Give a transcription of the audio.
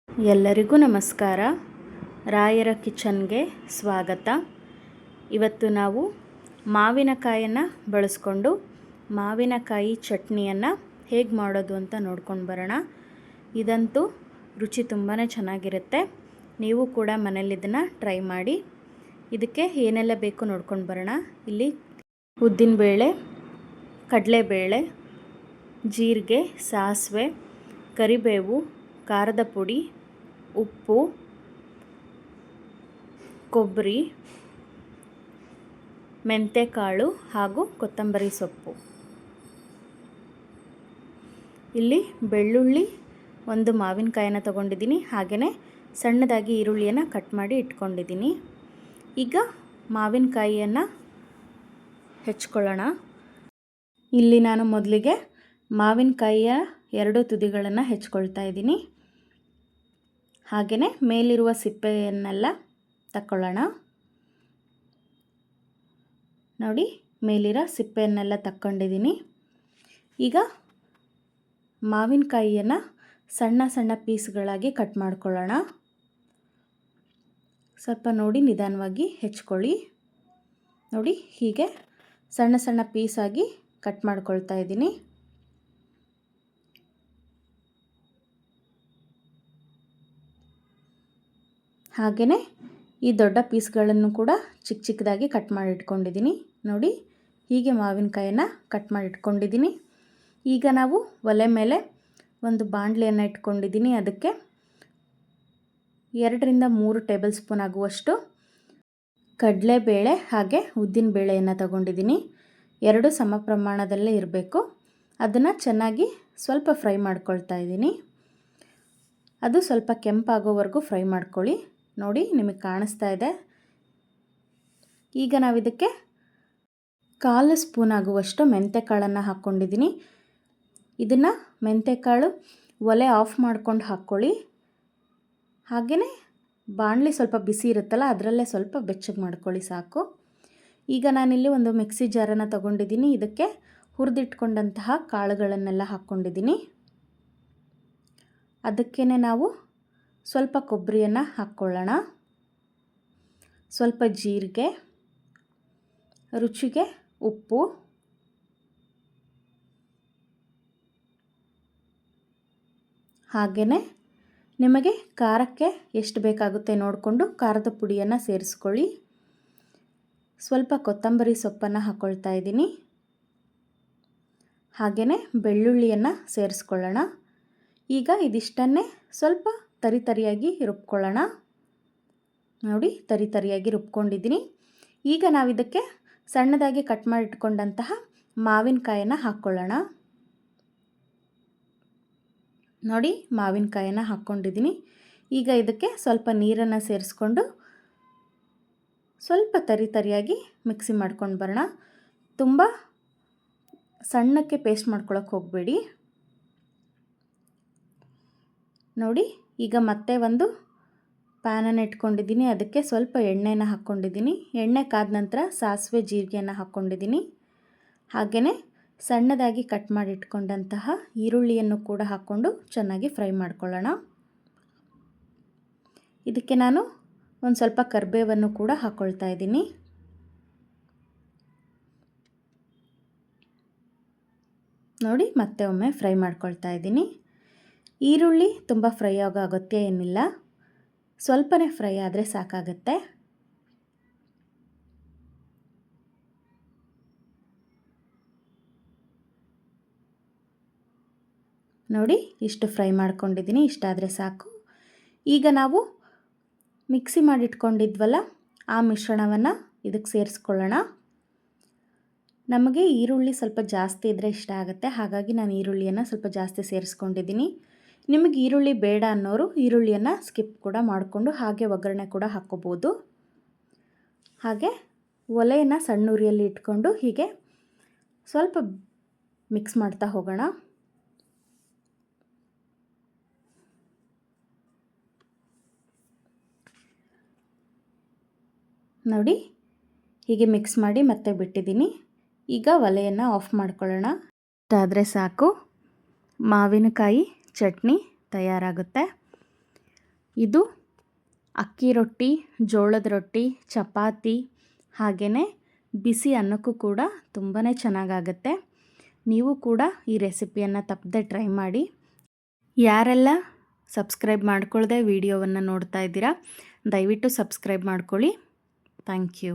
ಎಲ್ಲರಿಗೂ ನಮಸ್ಕಾರ. ರಾಯರ ಕಿಚನ್ಗೆ ಸ್ವಾಗತ. ಇವತ್ತು ನಾವು ಮಾವಿನಕಾಯನ್ನು ಬಳಸ್ಕೊಂಡು ಮಾವಿನಕಾಯಿ ಚಟ್ನಿಯನ್ನು ಹೇಗೆ ಮಾಡೋದು ಅಂತ ನೋಡ್ಕೊಂಡು ಬರೋಣ. ಇದಂತೂ ರುಚಿ ತುಂಬಾ ಚೆನ್ನಾಗಿರುತ್ತೆ. ನೀವು ಕೂಡ ಮನೇಲಿ ಇದನ್ನು ಟ್ರೈ ಮಾಡಿ. ಇದಕ್ಕೆ ಏನೆಲ್ಲ ಬೇಕು ನೋಡ್ಕೊಂಡು ಬರೋಣ. ಇಲ್ಲಿ ಉದ್ದಿನಬೇಳೆ, ಕಡಲೆಬೇಳೆ, ಜೀರಿಗೆ, ಸಾಸಿವೆ, ಕರಿಬೇವು, ಖಾರದ ಪುಡಿ, ಉಪ್ಪು, ಕೊಬ್ಬರಿ, ಮೆಂತ್ಯಕಾಳು ಹಾಗೂ ಕೊತ್ತಂಬರಿ ಸೊಪ್ಪು. ಇಲ್ಲಿ ಬೆಳ್ಳುಳ್ಳಿ, ಒಂದು ಮಾವಿನಕಾಯಿನ ತಗೊಂಡಿದ್ದೀನಿ. ಹಾಗೆಯೇ ಸಣ್ಣದಾಗಿ ಈರುಳ್ಳಿಯನ್ನು ಕಟ್ ಮಾಡಿ ಇಟ್ಕೊಂಡಿದ್ದೀನಿ. ಈಗ ಮಾವಿನಕಾಯಿಯನ್ನು ಹೆಚ್ಕೊಳ್ಳೋಣ. ಇಲ್ಲಿ ನಾನು ಮೊದಲಿಗೆ ಮಾವಿನಕಾಯಿಯ 2 ತುದಿಗಳನ್ನು ಹೆಚ್ಕೊಳ್ತಾ ಇದ್ದೀನಿ. ಹಾಗೆಯೇ ಮೇಲಿರುವ ಸಿಪ್ಪೆಯನ್ನೆಲ್ಲ ತಕ್ಕೊಳ್ಳೋಣ. ನೋಡಿ, ಮೇಲಿರೋ ಸಿಪ್ಪೆಯನ್ನೆಲ್ಲ ತಕ್ಕೊಂಡಿದ್ದೀನಿ. ಈಗ ಮಾವಿನಕಾಯಿಯನ್ನು ಸಣ್ಣ ಸಣ್ಣ ಪೀಸ್ಗಳಾಗಿ ಕಟ್ ಮಾಡ್ಕೊಳ್ಳೋಣ. ಸ್ವಲ್ಪ ನೋಡಿ ನಿಧಾನವಾಗಿ ಹೆಚ್ಕೊಳ್ಳಿ. ನೋಡಿ, ಹೀಗೆ ಸಣ್ಣ ಸಣ್ಣ ಪೀಸಾಗಿ ಕಟ್ ಮಾಡ್ಕೊಳ್ತಾ ಇದ್ದೀನಿ. ಹಾಗೆಯೇ ಈ ದೊಡ್ಡ ಪೀಸ್ಗಳನ್ನು ಕೂಡ ಚಿಕ್ಕ ಚಿಕ್ಕದಾಗಿ ಕಟ್ ಮಾಡಿ ಇಟ್ಕೊಂಡಿದ್ದೀನಿ. ನೋಡಿ, ಹೀಗೆ ಮಾವಿನಕಾಯನ್ನು ಕಟ್ ಮಾಡಿ ಇಟ್ಕೊಂಡಿದ್ದೀನಿ. ಈಗ ನಾವು ಒಲೆ ಮೇಲೆ ಒಂದು ಬಾಣಲೆಯನ್ನು ಇಟ್ಕೊಂಡಿದ್ದೀನಿ. ಅದಕ್ಕೆ 2 ರಿಂದ 3 ಟೇಬಲ್ ಸ್ಪೂನ್ ಆಗುವಷ್ಟು ಕಡಲೆಬೇಳೆ ಹಾಗೆ ಉದ್ದಿನ ಬೇಳೆಯನ್ನು ತಗೊಂಡಿದ್ದೀನಿ. 2 ಸಮ ಪ್ರಮಾಣದಲ್ಲೇ ಇರಬೇಕು. ಅದನ್ನು ಚೆನ್ನಾಗಿ ಸ್ವಲ್ಪ ಫ್ರೈ ಮಾಡ್ಕೊಳ್ತಾ ಇದ್ದೀನಿ. ಅದು ಸ್ವಲ್ಪ ಕೆಂಪಾಗೋವರೆಗೂ ಫ್ರೈ ಮಾಡ್ಕೊಳ್ಳಿ. ನೋಡಿ, ನಿಮಗೆ ಕಾಣಿಸ್ತಾ ಇದೆ. ಈಗ ನಾವು ಇದಕ್ಕೆ 1/4 ಸ್ಪೂನ್ ಆಗುವಷ್ಟು ಮೆಂತ್ಯಕಾಳನ್ನು ಹಾಕ್ಕೊಂಡಿದ್ದೀನಿ. ಇದನ್ನು ಮೆಂತ್ಯಕಾಳು ಒಲೆ ಆಫ್ ಮಾಡ್ಕೊಂಡು ಹಾಕ್ಕೊಳ್ಳಿ. ಹಾಗೆಯೇ ಬಾಣಲಿ ಸ್ವಲ್ಪ ಬಿಸಿ ಇರುತ್ತಲ್ಲ, ಅದರಲ್ಲೇ ಸ್ವಲ್ಪ ಬೆಚ್ಚಗೆ ಮಾಡ್ಕೊಳ್ಳಿ ಸಾಕು. ಈಗ ನಾನಿಲ್ಲಿ ಒಂದು ಮಿಕ್ಸಿ ಜಾರನ್ನು ತಗೊಂಡಿದ್ದೀನಿ. ಇದಕ್ಕೆ ಹುರಿದಿಟ್ಕೊಂಡಂತಹ ಕಾಳುಗಳನ್ನೆಲ್ಲ ಹಾಕ್ಕೊಂಡಿದ್ದೀನಿ. ಅದಕ್ಕೇ ನಾವು ಸ್ವಲ್ಪ ಕೊಬ್ಬರಿಯನ್ನು ಹಾಕ್ಕೊಳ್ಳೋಣ, ಸ್ವಲ್ಪ ಜೀರಿಗೆ, ರುಚಿಗೆ ಉಪ್ಪು, ಹಾಗೆಯೇ ನಿಮಗೆ ಖಾರಕ್ಕೆ ಎಷ್ಟು ಬೇಕಾಗುತ್ತೆ ನೋಡಿಕೊಂಡು ಖಾರದ ಪುಡಿಯನ್ನು ಸೇರಿಸ್ಕೊಳ್ಳಿ. ಸ್ವಲ್ಪ ಕೊತ್ತಂಬರಿ ಸೊಪ್ಪನ್ನು ಹಾಕ್ಕೊಳ್ತಾ ಇದ್ದೀನಿ. ಹಾಗೆಯೇ ಬೆಳ್ಳುಳ್ಳಿಯನ್ನು ಸೇರಿಸ್ಕೊಳ್ಳೋಣ. ಈಗ ಇದಿಷ್ಟನ್ನೇ ಸ್ವಲ್ಪ ತರಿಯಾಗಿ ರುಬ್ಕೊಳ್ಳೋಣ. ನೋಡಿ, ತರಿಯಾಗಿ ರುಬ್ಕೊಂಡಿದ್ದೀನಿ. ಈಗ ನಾವು ಇದಕ್ಕೆ ಸಣ್ಣದಾಗಿ ಕಟ್ ಮಾಡಿ ಇಟ್ಕೊಂಡಂತಹ ಮಾವಿನಕಾಯನ್ನು ಹಾಕ್ಕೊಳ್ಳೋಣ. ನೋಡಿ, ಮಾವಿನಕಾಯನ್ನು ಹಾಕ್ಕೊಂಡಿದ್ದೀನಿ. ಈಗ ಇದಕ್ಕೆ ಸ್ವಲ್ಪ ನೀರನ್ನು ಸೇರಿಸ್ಕೊಂಡು ಸ್ವಲ್ಪ ತರಿಯಾಗಿ ಮಿಕ್ಸಿ ಮಾಡ್ಕೊಂಡು ಬರೋಣ. ತುಂಬ ಸಣ್ಣಕ್ಕೆ ಪೇಸ್ಟ್ ಮಾಡ್ಕೊಳ್ಳೋಕೆ ಹೋಗಬೇಡಿ. ನೋಡಿ, ಈಗ ಮತ್ತೆ ಒಂದು ಪ್ಯಾನನ್ನು ಇಟ್ಕೊಂಡಿದ್ದೀನಿ. ಅದಕ್ಕೆ ಸ್ವಲ್ಪ ಎಣ್ಣೆನ ಹಾಕ್ಕೊಂಡಿದ್ದೀನಿ. ಎಣ್ಣೆ ಕಾದ ನಂತರ ಸಾಸಿವೆ, ಜೀರಿಗೆಯನ್ನು ಹಾಕ್ಕೊಂಡಿದ್ದೀನಿ. ಹಾಗೆಯೇ ಸಣ್ಣದಾಗಿ ಕಟ್ ಮಾಡಿ ಇಟ್ಕೊಂಡಂತಹ ಈರುಳ್ಳಿಯನ್ನು ಕೂಡ ಹಾಕ್ಕೊಂಡು ಚೆನ್ನಾಗಿ ಫ್ರೈ ಮಾಡ್ಕೊಳ್ಳೋಣ. ಇದಕ್ಕೆ ನಾನು ಒಂದು ಸ್ವಲ್ಪ ಕರಿಬೇವನ್ನು ಕೂಡ ಹಾಕ್ಕೊಳ್ತಾ ಇದ್ದೀನಿ. ನೋಡಿ, ಮತ್ತೆ ಒಮ್ಮೆ ಫ್ರೈ ಮಾಡ್ಕೊಳ್ತಾ ಇದ್ದೀನಿ. ಈರುಳ್ಳಿ ತುಂಬ ಫ್ರೈ ಆಗೋ ಅಗತ್ಯ ಏನಿಲ್ಲ, ಸ್ವಲ್ಪನೇ ಫ್ರೈ ಆದರೆ ಸಾಕಾಗುತ್ತೆ. ನೋಡಿ, ಇಷ್ಟು ಫ್ರೈ ಮಾಡ್ಕೊಂಡಿದ್ದೀನಿ. ಇಷ್ಟಾದರೆ ಸಾಕು. ಈಗ ನಾವು ಮಿಕ್ಸಿ ಮಾಡಿಟ್ಕೊಂಡಿದ್ವಲ್ಲ, ಆ ಮಿಶ್ರಣವನ್ನು ಇದಕ್ಕೆ ಸೇರಿಸ್ಕೊಳ್ಳೋಣ. ನಮಗೆ ಈರುಳ್ಳಿ ಸ್ವಲ್ಪ ಜಾಸ್ತಿ ಇದ್ದರೆ ಇಷ್ಟ ಆಗುತ್ತೆ. ಹಾಗಾಗಿ ನಾನು ಈರುಳ್ಳಿಯನ್ನು ಸ್ವಲ್ಪ ಜಾಸ್ತಿ ಸೇರಿಸ್ಕೊಂಡಿದ್ದೀನಿ. ನಿಮಗೆ ಈರುಳ್ಳಿ ಬೇಡ ಅನ್ನೋರು ಈರುಳ್ಳಿಯನ್ನು ಸ್ಕಿಪ್ ಕೂಡ ಮಾಡಿಕೊಂಡು ಹಾಗೆ ಒಗ್ಗರಣೆ ಕೂಡ ಹಾಕ್ಕೋಬೋದು. ಹಾಗೆ ಒಲೆಯನ್ನು ಸಣ್ಣ ಉರಿಯಲ್ಲಿ ಇಟ್ಕೊಂಡು ಹೀಗೆ ಸ್ವಲ್ಪ ಮಿಕ್ಸ್ ಮಾಡ್ತಾ ಹೋಗೋಣ. ನೋಡಿ, ಹೀಗೆ ಮಿಕ್ಸ್ ಮಾಡಿ ಮತ್ತೆ ಬಿಟ್ಟಿದ್ದೀನಿ. ಈಗ ಒಲೆಯನ್ನು ಆಫ್ ಮಾಡ್ಕೊಳ್ಳೋಣ. ಇಷ್ಟಾದರೆ ಸಾಕು, ಮಾವಿನಕಾಯಿ ಚಟ್ನಿ ತಯಾರಾಗುತ್ತೆ. ಇದು ಅಕ್ಕಿ ರೊಟ್ಟಿ, ಜೋಳದ ರೊಟ್ಟಿ, ಚಪಾತಿ ಹಾಗೆಯೇ ಬಿಸಿ ಅನ್ನಕ್ಕೂ ಕೂಡ ತುಂಬಾ ಚೆನ್ನಾಗಾಗತ್ತೆ. ನೀವು ಕೂಡ ಈ ರೆಸಿಪಿಯನ್ನು ತಪ್ಪದೆ ಟ್ರೈ ಮಾಡಿ. ಯಾರೆಲ್ಲ ಸಬ್ಸ್ಕ್ರೈಬ್ ಮಾಡ್ಕೊಳ್ಳದೆ ವಿಡಿಯೋವನ್ನು ನೋಡ್ತಾ ಇದ್ದೀರಾ, ದಯವಿಟ್ಟು ಸಬ್ಸ್ಕ್ರೈಬ್ ಮಾಡ್ಕೊಳ್ಳಿ. Thank you.